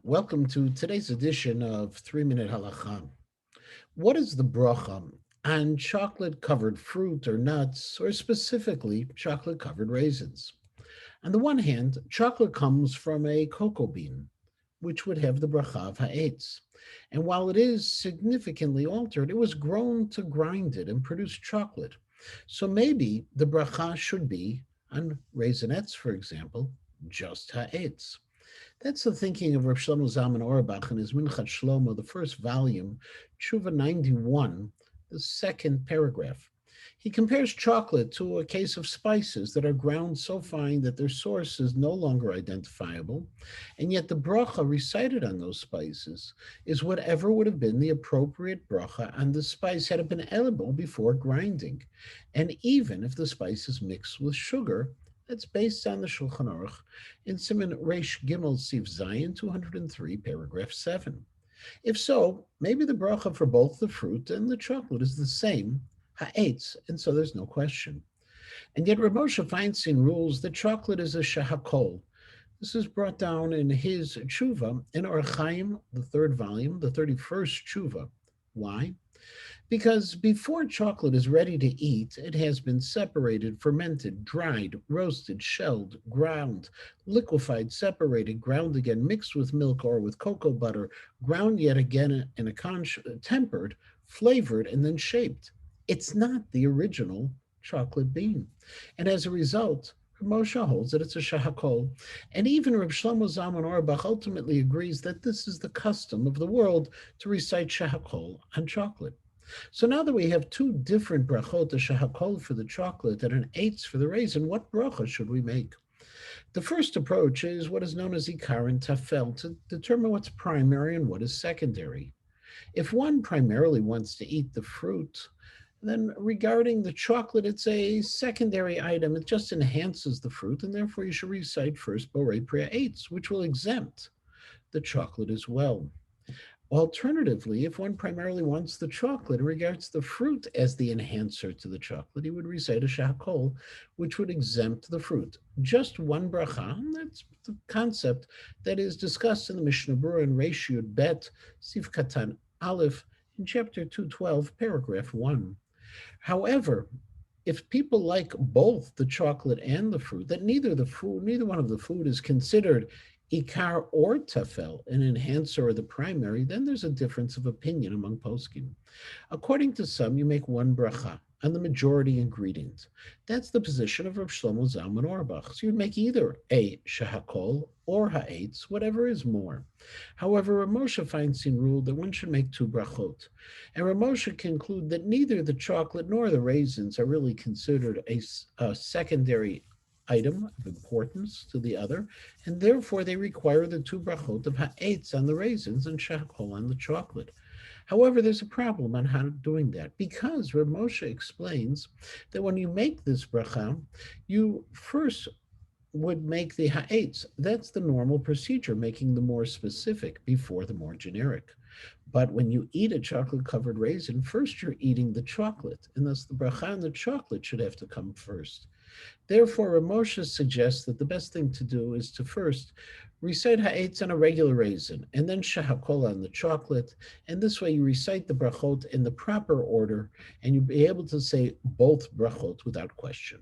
Welcome to today's edition of 3 Minute Halacha. What is the bracha on chocolate covered fruit or nuts, or specifically chocolate covered raisins? On the one hand, chocolate comes from a cocoa bean, which would have the bracha of ha'etz. And while it is significantly altered, it was grown to grind it and produce chocolate. So maybe the bracha should be on raisinets, for example, just ha'etz. That's the thinking of Rav Shlomo Zalman Auerbach in his Minchat Shlomo, the first volume, Tshuva 91, the second paragraph. He compares chocolate to a case of spices that are ground so fine that their source is no longer identifiable, and yet the bracha recited on those spices is whatever would have been the appropriate bracha on the spice had it been edible before grinding. And even if the spice is mixed with sugar, that's based on the Shulchan Aruch in Siman Reish Gimel Siv Zion 203, paragraph 7. If so, maybe the bracha for both the fruit and the chocolate is the same, ha'etz, and so there's no question. And yet Rav Moshe Feinstein rules that chocolate is a shahakol. This is brought down in his tshuva in Orach Chaim, the third volume, the 31st tshuva. Why? Because before chocolate is ready to eat, it has been separated, fermented, dried, roasted, shelled, ground, liquefied, separated, ground again, mixed with milk or with cocoa butter, ground yet again in a conch, tempered, flavored, and then shaped. It's not the original chocolate bean. And as a result, Moshe holds that it's a shahakol. And even Reb Shlomo Zalman Auerbach ultimately agrees that this is the custom of the world to recite shahakol on chocolate. So now that we have two different brachot, a shahakol for the chocolate and an eitz for the raisin, what bracha should we make? The first approach is what is known as ikar and tafel, to determine what's primary and what is secondary. If one primarily wants to eat the fruit, then regarding the chocolate, it's a secondary item. It just enhances the fruit, and therefore you should recite first Borei Priya Eitz, which will exempt the chocolate as well. Alternatively, if one primarily wants the chocolate and regards the fruit as the enhancer to the chocolate, he would recite a shahakol, which would exempt the fruit. Just one bracha, and that's the concept that is discussed in the Mishnah Berurah in Reish Yud Bet, Sif Katan Aleph, in chapter 212, paragraph 1. However, if people like both the chocolate and the fruit, that neither one of the food is considered ikar or tafel, an enhancer or the primary, then there's a difference of opinion among poskim. According to some, you make one bracha on the majority ingredient. That's the position of Rav Shlomo Zalman Auerbach. So you'd make either a shahakol or ha'etz, whatever is more. However, Rav Moshe Feinstein ruled that one should make two brachot. And Rav Moshe concluded that neither the chocolate nor the raisins are really considered a secondary item of importance to the other, and therefore they require the two brachot of ha'etz on the raisins and shachol on the chocolate. However, there's a problem on how doing that, because Rav Moshe explains that when you make this bracha, you first would make the ha'etz. That's the normal procedure, making the more specific before the more generic. But when you eat a chocolate-covered raisin, first you're eating the chocolate, and thus the bracha on the chocolate should have to come first. Therefore, Rav Moshe suggests that the best thing to do is to first recite ha'etz on a regular raisin, and then shahakol on the chocolate, and this way you recite the brachot in the proper order, and you'll be able to say both brachot without question.